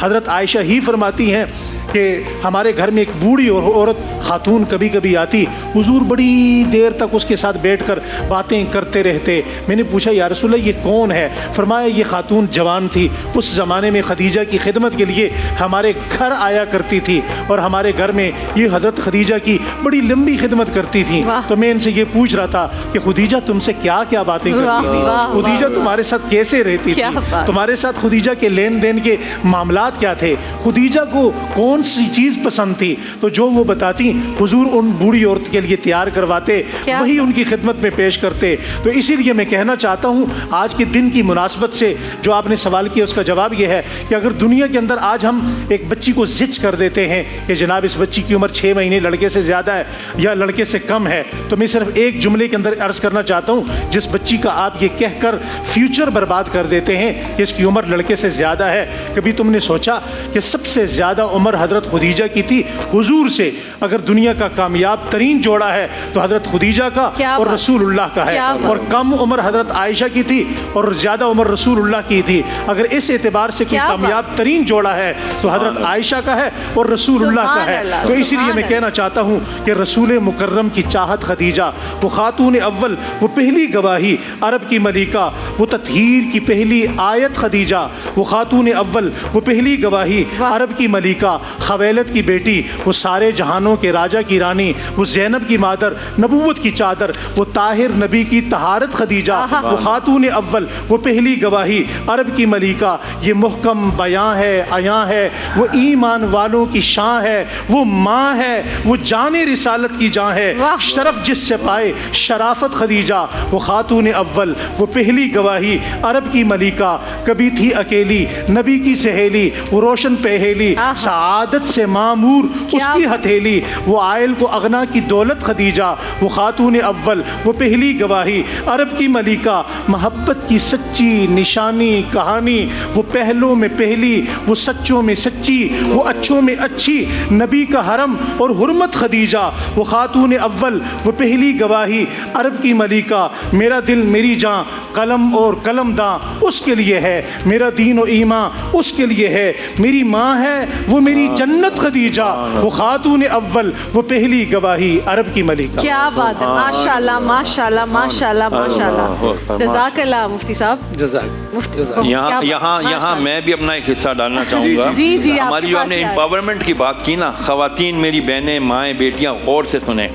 हज़रत आयशा ही फरमाती हैं कि हमारे घर में एक बूढ़ी औरत खातून कभी कभी आती, हुजूर बड़ी देर तक उसके साथ बैठकर बातें करते रहते। मैंने पूछा या रसूल अल्लाह ये कौन है? फरमाया ये खातून जवान थी, उस ज़माने में खदीजा की खिदमत के लिए हमारे घर आया करती थी और हमारे घर में ये हज़रत खदीजा की बड़ी लंबी खिदमत करती थी। तो मैं इनसे ये पूछ रहा था कि खदीजा तुमसे क्या क्या बातें करती थी, खदीजा तुम्हारे साथ कैसे रहती थी, तुम्हारे साथ खदीजा के लेन देन के मामलात क्या थे, खदीजा को कौन सी चीज़ पसंद थी? तो जो वो बताती हुजूर उन बूढ़ी औरत के लिए तैयार करवाते, वही उनकी खिदमत में पेश करते। तो इसीलिए मैं कहना चाहता हूँ आज के दिन की मुनासबत से जो आपने सवाल किया उसका जवाब यह है कि अगर दुनिया के अंदर आज हम एक बच्ची को जिच कर देते हैं कि जनाब इस बच्ची की उम्र 6 महीने लड़के से ज़्यादा है या लड़के से कम है, तो मैं सिर्फ एक जुमले के अंदर अर्ज़ करना चाहता हूँ, जिस बच्ची का आप ये कहकर फ्यूचर बर्बाद कर देते हैं कि इसकी उम्र लड़के से ज़्यादा है, कभी तुमने सोचा कि सबसे ज़्यादा उम्र हज़रत खदीजा की थी हुजूर से? अगर दुनिया का कामयाब तरीन जोड़ा है तो हज़रत खदीजा का और रसूलुल्लाह का है, और कम उम्र हज़रत आयशा की थी और ज़्यादा उम्र रसूलुल्लाह की थी। अगर इस एतबार से कोई कामयाब तरीन जोड़ा है तो हज़रत आयशा का है और रसूलुल्लाह का है। तो इसीलिए मैं कहना चाहता हूँ कि रसूल मुकर्रम की चाहत खदीजा, वो खातून अव्वल, वो पहली गवाही, अरब की मलिका, वो तत्हीर की पहली आयत खदीजा, वो खातून अव्वल, वो पहली गवाही, अरब की मलिका, खवैलत की बेटी, वो सारे जहानों के राजा की रानी, वो ज़ैनब की मादर, नबूवत की चादर, वो ताहिर नबी की तहारत खदीजा, वो खातून अव्वल, वो पहली गवाही, अरब की मलिका, ये मुहकम बयां है, अयां है, वो ईमान वालों की शान है, वो माँ है, वो जाने रिसालत की जान है, शरफ जिससे पाए शराफत खदीजा, वो खातून अव्वल, वो पहली गवाही, अरब की मलिका, कभी थी अकेली नबी की सहेली, वो रोशन पहेली, सआदत से मामूर उसकी हथेली, वो आयल को अगना की दौलत खदीजा, वो खातून अव्वल, वो पहली गवाही, अरब की मलिका, मोहब्बत की सच्ची निशानी कहानी, वो पहलों में पहली, वो सच्चों में सच्ची, वो अच्छों में अच्छी, नबी का हरम और हुर्मत खदीजा, वो खातून अव्वल, वो पहली गवाही, अरब की मलिका, मेरा दिल मेरी जान, कलम और कलमदां उसके लिए है, मेरा दीन और ईमान उसके लिए है, मेरी माँ है वो मेरी जन्नत खदीजा, वो खातून अव्वल, वो पहली गवाही, अरब की मलिका। क्या बात है, माशाल्लाह माशाल्लाह माशाल्लाह माशाल्लाह, जज़ाकल्लाह मुफ्ती साहब, जज़ाक। यहाँ मैं भी अपना एक हिस्सा डालना चाहूँगा। जी जी, हमारी जो हमने एम्पावरमेंट की बात की ना, ख़वातीन मेरी बहनें माएँ बेटियाँ गौर से सुने।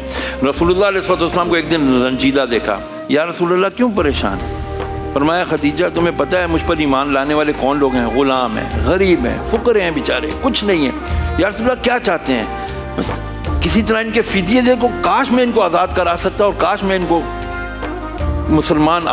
रसूलुल्लाह अलैहि वसल्लम को एक दिन रंजीदा देखा, या रसूलुल्लाह क्यों परेशान? फरमाया खदीजा तुम्हें पता है मुझ पर ईमान लाने वाले कौन लोग हैं? गुलाम हैं, गरीब हैं, फुकरे हैं, बेचारे कुछ नहीं है। या रसूलुल्लाह क्या चाहते हैं? बस किसी तरह इनके फिदिये दे को, काश मैं इनको आज़ाद करा सकता और काश मैं इनको मुसलमान